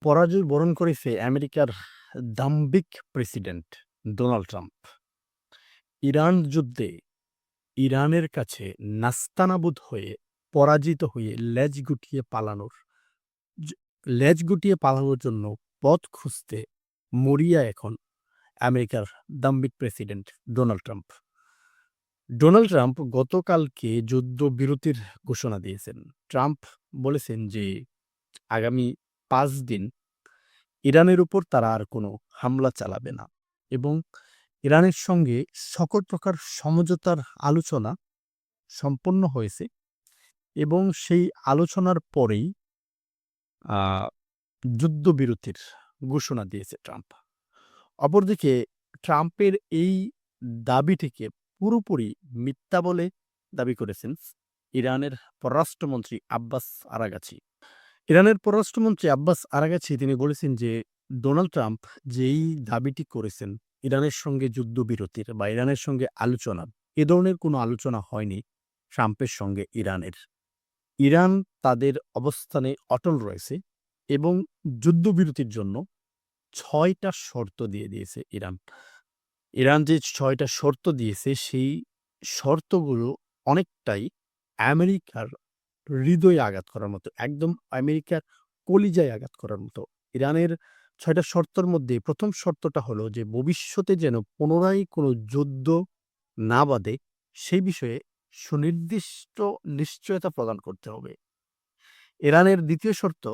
পরাজয় বরণ করেছে আমেরিকার দাম্ভিক প্রেসিডেন্ট ডোনাল্ড ট্রাম্প। ইরান যুদ্ধে ইরানের কাছে নাস্তানাবুদ হয়ে, পরাজিত হয়ে জ লেজ গুটিয়ে পালানোর জন্য পথ খুঁজতে মরিয়া এখন আমেরিকার দাম্ভিক president Donald Trump. Donald Trump গতকালকে যুদ্ধবিরতির ঘোষণা দিয়েছেন। ট্রাম্প বলেছেন যে আগামী ৫ দিন ইরানের উপর তারা আর কোনো হামলা চালাবে না এবং ইরানের সঙ্গে সকল প্রকার সমঝোতার আলোচনা সম্পন্ন হয়েছে এবং সেই আলোচনার পরেই আ যুদ্ধবিরতির ঘোষণা দিয়েছে ট্রাম্প। অপরদিকে ট্রাম্পের এই দাবিটিকে পুরোপুরি মিথ্যা বলে দাবি করেছেন ইরানের পররাষ্ট্রমন্ত্রী আব্বাস আরাগাচি। ইরানের পররাষ্ট্রমন্ত্রী আব্বাস আরাগাচি তিনি বলেছেন যে ডোনাল্ড ট্রাম্প যেই দাবিটি করেছেন ইরানের সঙ্গে যুদ্ধবিরতির বা ইরানের সঙ্গে আলোচনার, এ ধরনের কোনো আলোচনা হয়নি ট্রাম্পের সঙ্গে ইরানের। ইরান তাদের অবস্থানে অটল রয়েছে এবং যুদ্ধবিরতির জন্য ৬ টা শর্ত দিয়ে দিয়েছে ইরান। ইরান যে ৬ টা শর্ত দিয়েছে সেই শর্তগুলো অনেকটাই আমেরিকার হৃদয়ে আঘাত করার মতো। একদম আমেরিকার কলিজায় আঘাত করার মতো। ইরানের ৬ টা শর্তের মধ্যে ১ম শর্তটা হলো যে ভবিষ্যতে যেন পুনরায় কোনো যুদ্ধ না বাধে সেই বিষয়ে সুনির্দিষ্ট নিশ্চয়তা প্রদান করতে হবে। ইরানের ২য় শর্ত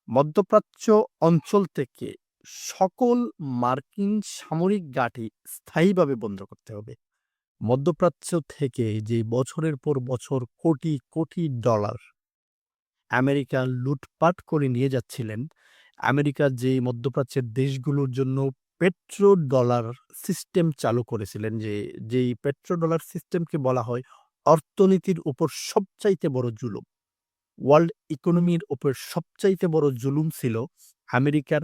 মধ্যপ্রাচ্য অঞ্চল থেকে সকল মার্কিন সামরিক ঘাঁটি স্থায়ীভাবে বন্ধ করতে হবে। মধ্যপ্রাচ্য থেকে যে বছরের পর বছর কোটি, কোটি ডলার আমেরিকা লুটপাট করে নিয়ে যাচ্ছিলেন, আমেরিকা যে মধ্যপ্রাচ্যের দেশগুলোর জন্য পেট্রো ডলার সিস্টেম চালু করেছিলেন, যেই পেট্রো ডলার সিস্টেমকে বলা হয় অর্থনীতির উপর সবচাইতে বড় জুলুম। ওয়ার্ল্ড ইকোনমির উপর সবচাইতে বড় জুলুম ছিল আমেরিকার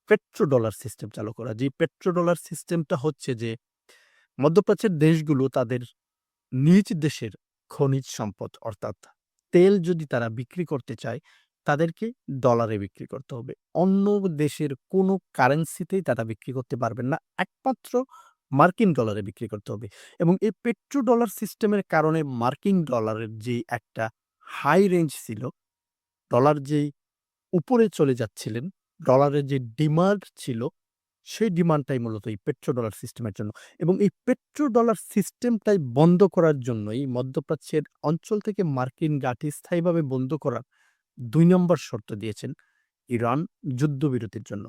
পেট্রো ডলার সিস্টেম চালু করা। যে পেট্রো ডলার সিস্টেমটা হচ্ছে যে মধ্যপ্রাচ্যের দেশগুলো তাদের নিজ দেশের খনিজ সম্পদ অর্থাৎ তেল যদি তারা বিক্রি করতে চায়, তাদেরকে ডলারে বিক্রি করতে হবে। অন্য দেশের কোনো কারেন্সিতেই তারা বিক্রি করতে পারবেন না। একমাত্র মার্কিন ডলারে বিক্রি করতে হবে এবং এই পেট্রো ডলার সিস্টেমের কারণে মার্কিন ডলারের যে একটা হাই রেঞ্জ ছিল, ডলার যেই উপরে চলে যাচ্ছিলেন, ডলারের যে ডিমান্ড ছিল, সেই ডিমান্ডটাই মূলত এই পেট্রো ডলার সিস্টেমের জন্য এবং এই পেট্রো ডলার সিস্টেমটাই বন্ধ করার জন্যই মধ্যপ্রাচ্যের অঞ্চল থেকে মার্কিন ঘাঁটি স্থায়ীভাবে বন্ধ করার ২ নম্বর শর্ত দিয়েছেন ইরান যুদ্ধবিরতির জন্য।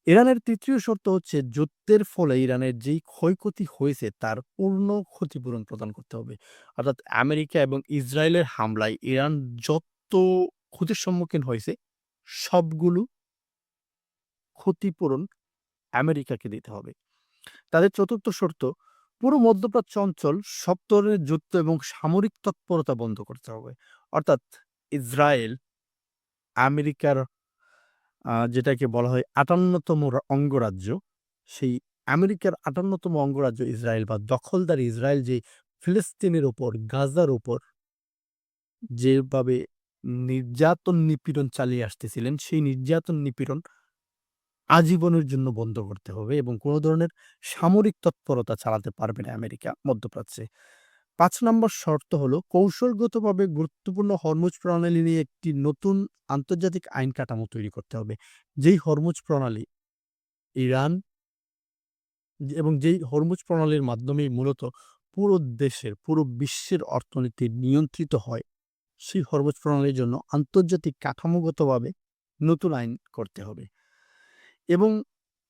ইরানের ৩য় শর্ত হচ্ছে যুদ্ধের ফলে ইরানের যেই ক্ষয়ক্ষতি হয়েছে তার পূর্ণ ক্ষতিপূরণ প্রদান করতে হবে। অর্থাৎ আমেরিকা এবং ইসরায়েলের হামলায় ইরান যত ক্ষতির সম্মুখীন হয়েছে সবগুলো ক্ষতিপূরণ আমেরিকাকে দিতে হবে। তাদের ৪র্থ শর্ত পুরো মধ্যপ্রাচ্য অঞ্চল সব ধরনের যুদ্ধ এবং সামরিক তৎপরতা বন্ধ করতে হবে। অর্থাৎ ইসরায়েল আমেরিকার যেটাকে বলা হয় ৫৮তম অঙ্গরাজ্য, সেই আমেরিকার ৫৮তম অঙ্গরাজ্য ইসরায়েল বা দখলদার ইসরায়েল যে ফিলিস্তিনের উপর, গাজার উপর যেভাবে নির্যাতন নিপীড়ন চালিয়ে আসতেছিলেন, সেই নির্যাতন নিপীড়ন আজীবনের জন্য বন্ধ করতে হবে এবং কোন ধরনের সামরিক তৎপরতা চালাতে পারবে না আমেরিকা মধ্যপ্রাচ্যে। ৫ নম্বর শর্ত হলো কৌশলগতভাবে গুরুত্বপূর্ণ হরমুজ প্রণালী নিয়ে একটি নতুন আন্তর্জাতিক আইন কাঠামো তৈরি করতে হবে। যেই হরমুজ প্রণালী ইরান এবং যেই হরমুজ প্রণালীর মাধ্যমেই মূলত পুরো দেশের, পুরো বিশ্বের অর্থনীতি নিয়ন্ত্রিত হয়, সেই হরমুজ প্রণালীর জন্য আন্তর্জাতিক কাঠামোগতভাবে নতুন আইন করতে হবে। এবং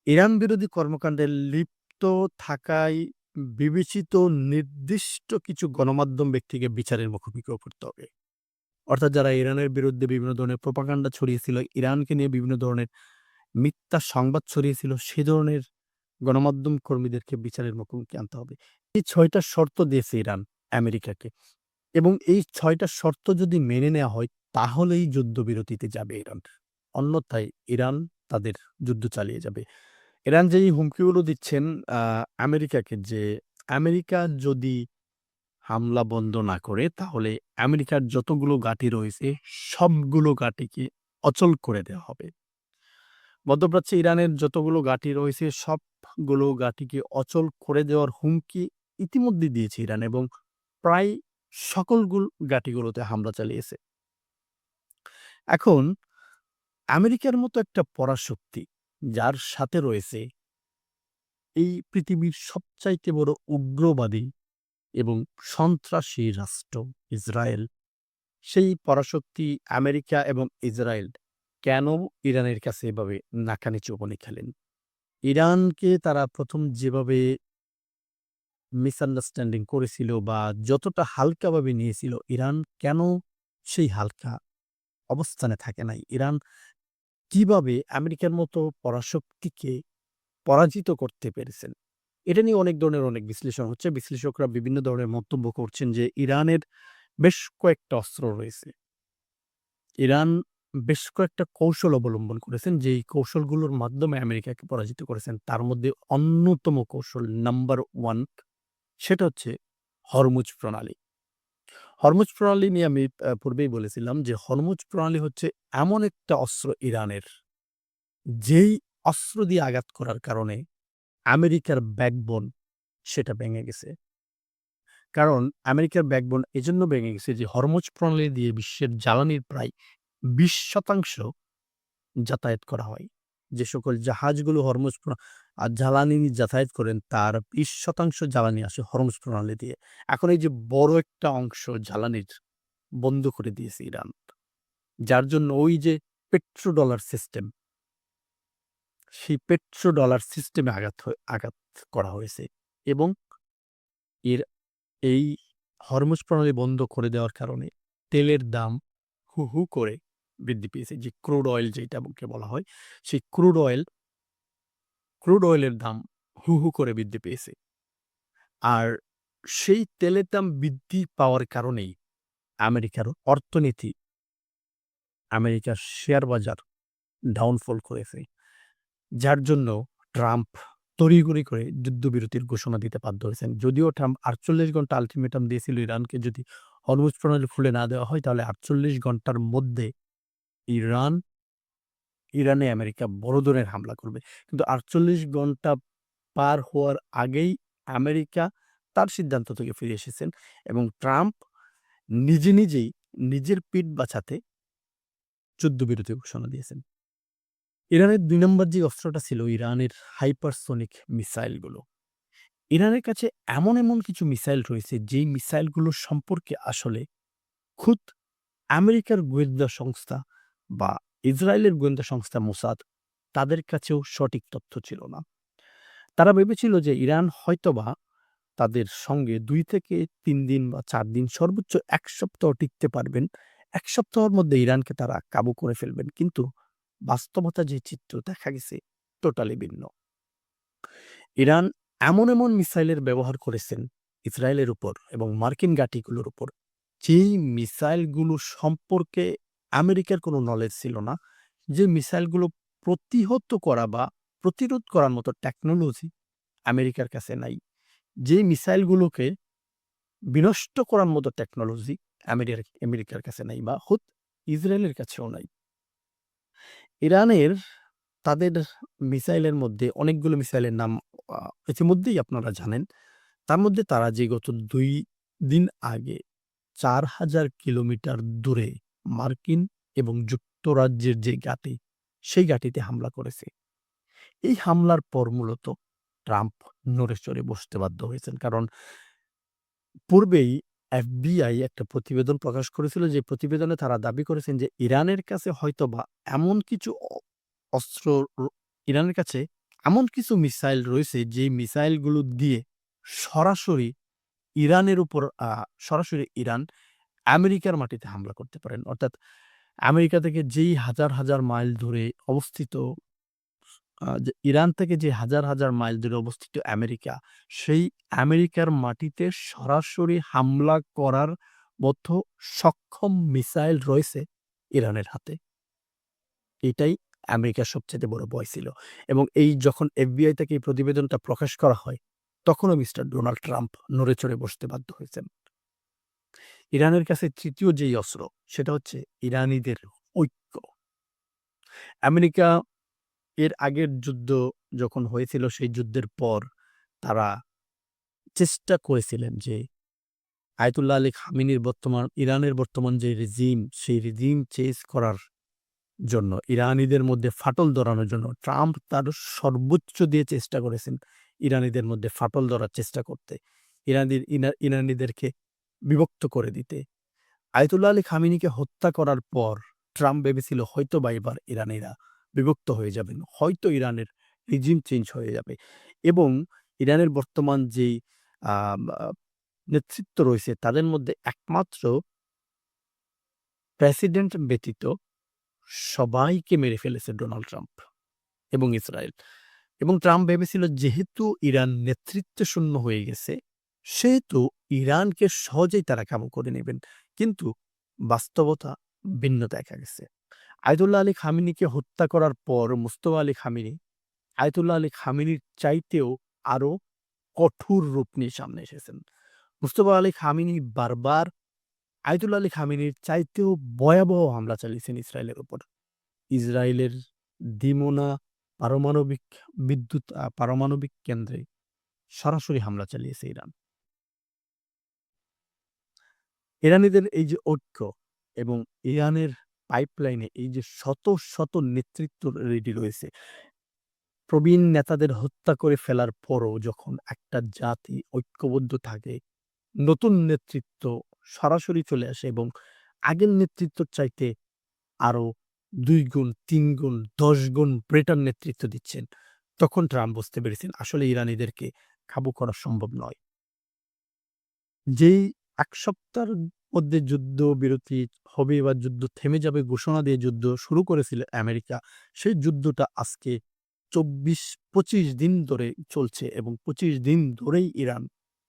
ইরান বিরোধী কর্মকাণ্ডে লিপ্ত থাকায় বিবেচিত নির্দিষ্ট কিছু গণমাধ্যম ব্যক্তিকে বিচারের মুখোমুখিও করতে হবে। অর্থাৎ যারা ইরানের বিরুদ্ধে বিভিন্ন ধরনের প্রোপাগান্ডা ছড়িয়েছিল, ইরানকে নিয়ে বিভিন্ন ধরনের মিথ্যা সংবাদ ছড়িয়েছিল, সে ধরনের গণমাধ্যম কর্মীদেরকে বিচারের মুখোমুখি আনতে হবে। এই ৬ টা শর্ত দিয়েছে ইরান আমেরিকাকে এবং এই ৬ টা শর্ত যদি মেনে নেয়া হয়, তাহলেই যুদ্ধবিরতিতে যাবে ইরান। অন্যথায় ইরান তাদের যুদ্ধ চালিয়ে যাবে। ইরান যেই হুমকিগুলো দিচ্ছেন আ আমেরিকাকে যে, আমেরিকা যদি হামলা বন্ধ না করে তাহলে আমেরিকার যতগুলো ঘাঁটি রয়েছে সবগুলো ঘাঁটিকে অচল করে দেওয়া হবে। মধ্যপ্রাচ্যে ইরানের যতগুলো ঘাঁটি রয়েছে সবগুলো ঘাঁটিকে অচল করে দেওয়ার হুমকি ইতিমধ্যে দিয়েছে ইরান এবং প্রায় সকল ঘাঁটিগুলোতে হামলা চালিয়েছে। এখন আমেরিকার মতো একটা পরাশক্তি যার সাথে রয়েছে এই পৃথিবীর সবচাইতে বড় উগ্রবাদী এবং সন্ত্রাসী রাষ্ট্র ইসরায়েল, সেই পরাশক্তি আমেরিকা এবং ইসরায়েল কেন ইরানের কাছে এভাবে নাকানি চুবানি খেলেন? ইরানকে তারা প্রথম যেভাবে মিসআন্ডারস্ট্যান্ডিং করেছিল বা যতটা হালকাভাবে নিয়েছিল, ইরান কেন সেই হালকা অবস্থানে থাকে নাই? ইরান কিভাবে আমেরিকার মতো পরাশক্তিকে পরাজিত করতে পেরেছেন? এটা নিয়ে অনেক ধরনের অনেক বিশ্লেষণ হচ্ছে। বিশ্লেষকরা বিভিন্ন ধরনের মন্তব্য করছেন যে ইরানের বেশ কয়েকটা অস্ত্র রয়েছে। ইরান বেশ কয়েকটা কৌশল অবলম্বন করেছেন, যেই কৌশলগুলোর মাধ্যমে আমেরিকাকে পরাজিত করেছেন। তার মধ্যে অন্যতম কৌশল নাম্বার 1 সেটা হচ্ছে হরমুজ প্রণালী। হরমুজ প্রণালী নিয়ে আমি পূর্বেই বলেছিলাম যে হরমুজ প্রণালী হচ্ছে এমন একটা অস্ত্র ইরানের, যেই অস্ত্র দিয়ে আঘাত করার কারণে আমেরিকার ব্যাকবোন সেটা ভেঙে গেছে। কারণ আমেরিকার ব্যাকবোন এজন্য ভেঙে গেছে যে হরমুজ প্রণালী দিয়ে বিশ্বের জ্বালানির প্রায় ২০% যাতায়াত করা হয়। যে সকল জাহাজগুলো হরমুজ জ্বালানি যাতায়াত করেন তার ২০% জ্বালানি আসে হরমুজ প্রণালী দিয়ে। এখন এই যে বড় একটা অংশ জ্বালানির বন্ধ করে দিয়েছে ইরান। যার জন্য ওই যে পেট্রোডলার সিস্টেম, সেই পেট্রোডলার সিস্টেমে আঘাত করা হয়েছে এবং এর এই হরমুজ প্রণালী বন্ধ করে দেওয়ার কারণে তেলের দাম হু, হু করে বৃদ্ধি পেয়েছে। যে ক্রুড অয়েল যেটাকে বলা হয়, সেই ক্রুড অয়েলের দাম হু, হু করে বৃদ্ধি পেয়েছে। আর সেই তেলের দাম বৃদ্ধি পাওয়ার কারণেই আমেরিকার অর্থনীতি, আমেরিকার শেয়ার বাজার ডাউনফল করেছে। যার জন্য ট্রাম্প তড়িঘড়ি করে যুদ্ধবিরতির ঘোষণা দিতে বাধ্য হয়েছেন। যদিও ট্রাম্প ৪৮ ঘন্টা আল্টিমেটাম দিয়েছিল ইরানকে, যদি হরমুজ প্রণালী খুলে না দেওয়া হয় তাহলে ৪৮ ঘন্টার মধ্যে ইরান ইরানে আমেরিকা বড় ধরনের হামলা করবে। কিন্তু ৪৮ ঘন্টা পার হওয়ার আগেই আমেরিকা তার সিদ্ধান্ত থেকে ফিরে এসেছেন এবং ট্রাম্প নিজেই নিজের পিঠ বাঁচাতে যুদ্ধবিরতি ঘোষণা দিয়েছেন। ইরানের ২ নম্বর যে অস্ত্রটা ছিল ইরানের হাইপারসনিক মিসাইলগুলো। ইরানের কাছে এমন কিছু মিসাইল রয়েছে যেই মিসাইলগুলো সম্পর্কে আসলে খুদ আমেরিকার গোয়েন্দা সংস্থা বা ইসরায়েলের গোয়েন্দা সংস্থা মোসাদ তাদের কাছেও সঠিক তথ্য ছিল না। তারা ভেবেছিল যে ইরান হয়তোবা তাদের সঙ্গে ২ থেকে ৩ দিন বা ৪ দিন সর্বোচ্চ ১ সপ্তাহ টিকতে পারবেন। ১ সপ্তাহের মধ্যে ইরানকে তারা কাবু করে ফেলবেন। কিন্তু বাস্তবতা যে চিত্র দেখা গেছে টোটালি ভিন্ন। ইরান এমন মিসাইলের ব্যবহার করেছেন ইসরায়েলের উপর এবং মার্কিন ঘাঁটিগুলোর উপর, যেই মিসাইলগুলো সম্পর্কে আমেরিকার কোনো নলেজ ছিল না। যে মিসাইলগুলো প্রতিহত করা বা প্রতিরোধ করার মতো টেকনোলজি আমেরিকার কাছে নাই। যে মিসাইলগুলোকে বিনষ্ট করার মতো টেকনোলজি আমেরিকার কাছে নাই বা ইসরায়েলের কাছেও নাই। ইরানের তাদের মিসাইলের মধ্যে অনেকগুলো মিসাইলের নাম আ ইতিমধ্যেই আপনারা জানেন। তার মধ্যে তারা যে গত ২ দিন আগে ৪,০০০ কিলোমিটার দূরে মার্কিন এবং যুক্তরাজ্যের যে ঘাঁটি, সেই ঘাঁটিতে হামলা করেছে। এই হামলার পর মূলত ট্রাম্প নড়েচড়ে বসতে বাধ্য হয়েছেন। কারণ পূর্বেই এফবিআই একটা প্রতিবেদন প্রকাশ করেছিল, যে প্রতিবেদনে তারা দাবি করেছেন যে ইরানের কাছে হয়তোবা এমন কিছু অস্ত্র র ইরানের কাছে এমন কিছু মিসাইল রয়েছে যেই মিসাইলগুলো দিয়ে সরাসরি ইরানের উপর সরাসরি ইরান আমেরিকার মাটিতে হামলা করতে পারেন। অর্থাৎ আমেরিকা থেকে যেই হাজার মাইল দূরে অবস্থিত, যে ইরান থেকে যে হাজার মাইল দূরে অবস্থিত আমেরিকা, সেই আমেরিকার মাটিতে সরাসরি হামলা করার মতো সক্ষম মিসাইল রয়েছে ইরানের হাতে। এটাই আমেরিকার সবচাইতে বড় ভয় ছিল। এবং এই যখন এফবিআই থেকে এই প্রতিবেদনটা প্রকাশ করা হয়, তখনও মিস্টার ডোনাল্ড ট্রাম্প নড়েচড়ে বসতে বাধ্য হয়েছেন। ইরানের কাছে ৩য় যেই অস্ত্র, সেটা হচ্ছে ইরানিদের ঐক্য। আমেরিকা এর আগের যুদ্ধ যখন হয়েছিল সেই যুদ্ধের পর তারা চেষ্টা করেছিলেন যে আয়াতুল্লাহ আলী খামেনির ইরানের বর্তমান যে রেজিম, সেই রেজিম চেঞ্জ করার জন্য, ইরানিদের মধ্যে ফাটল ধরানোর জন্য ট্রাম্প তার সর্বোচ্চ দিয়ে চেষ্টা করেছেন ইরানিদের মধ্যে ফাটল ধরার চেষ্টা করতে। ইরানিদেরকে বিভক্ত করে দিতে। আয়াতুল্লাহ আলী খামেনিকে হত্যা করার পর ট্রাম্প ভেবেছিল হয়তোবা এবার ইরানিরা বিভক্ত হয়ে যাবেন। হয়তো ইরানের রেজিম চেঞ্জ হয়ে যাবে এবং ইরানের বর্তমান যেই আম আ নেতৃত্ব রয়েছে তাদের মধ্যে একমাত্র প্রেসিডেন্ট ব্যতীত সবাইকে মেরে ফেলেছে ডোনাল্ড ট্রাম্প এবং ইসরায়েল। এবং ট্রাম্প ভেবেছিল যেহেতু ইরান নেতৃত্ব শূন্য হয়ে গেছে, সেহেতু ইরানকে সহজেই তারা কাবু করে নেবেন। কিন্তু বাস্তবতা ভিন্ন দেখা গেছে। আয়াতুল্লাহ আলী খামেনিকে হত্যা করার পর Mustafa Ali Khamenei Ayatollah Ali খামেনির চাইতেও আরো কঠোর রূপ নিয়ে সামনে এসেছেন। মুস্তফা আলী খামেনি বারবার আয়াতুল্লাহ আলী খামেনির চাইতেও ভয়াবহ হামলা চালিয়েছেন ইসরায়েলের উপর। ইসরায়েলের দিমোনা পারমাণবিক পারমাণবিক কেন্দ্রে সরাসরি হামলা চালিয়েছে ইরান। ইরানিদের এই যে ঐক্য এবং ইরানের পাইপলাইনে এই যে শত, শত নেতৃত্ব রেডি রয়েছে, প্রবীণ নেতাদের হত্যা করে ফেলার পরও যখন একটা জাতি ঐক্যবদ্ধ থাকে, নতুন নেতৃত্ব সরাসরি চলে আসে এবং আগের নেতৃত্বর চাইতে আরো ২ গুণ, ৩ গুণ, ১০ গুণ বেটার নেতৃত্ব দিচ্ছেন। তখন ট্রাম্প বুঝতে পেরেছেন আসলে ইরানিদেরকে কাবু করা সম্ভব নয়। যেই ১ সপ্তাহের মধ্যে যুদ্ধবিরতি হবে বা যুদ্ধ থেমে যাবে ঘোষণা দিয়ে যুদ্ধ শুরু করেছিল আমেরিকা, সেই যুদ্ধটা আজকে ২৪-২৫ দিন ধরে চলছে এবং ২৫ দিন ধরেই ইরান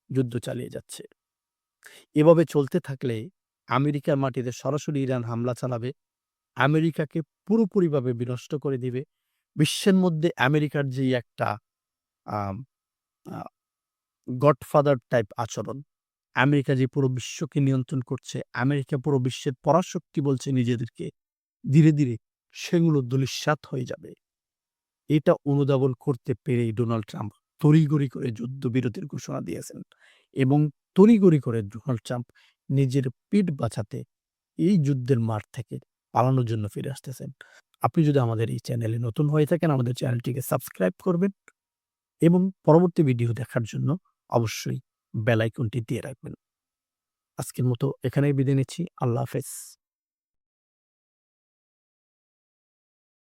যুদ্ধ চালিয়ে যাচ্ছে। এভাবে চলতে থাকলে আমেরিকার মাটিতে সরাসরি ইরান হামলা চালাবে। আমেরিকাকে পুরোপুরিভাবে বিনষ্ট করে দিবে। বিশ্বের মধ্যে আমেরিকার যেই একটা আম আ গডফাদার টাইপ আচরণ, আমেরিকা যে পুরো বিশ্বকে নিয়ন্ত্রণ করছে, আমেরিকা পুরো বিশ্বের পরাশক্তি বলছে নিজেদেরকে, ধীরে, ধীরে সেগুলো ধূলিসাৎ হয়ে যাবে। এটা অনুধাবন করতে পেরেই ডোনাল্ড ট্রাম্প তড়িঘড়ি করে যুদ্ধবিরতির ঘোষণা দিয়েছেন এবং তড়িঘড়ি করে ডোনাল্ড ট্রাম্প নিজের পিঠ বাঁচাতে এই যুদ্ধের মাঠ থেকে পালানোর জন্য ফিরে আসতেছেন। আপনি যদি আমাদের এই চ্যানেলে নতুন হয়ে থাকেন, আমাদের চ্যানেলটিকে সাবস্ক্রাইব করবেন এবং পরবর্তী ভিডিও দেখার জন্য অবশ্যই বেল আইকনটি দিয়ে রাখবেন। আজকের মতো এখানেই বিদায় নিচ্ছি। আল্লাহ হাফেজ।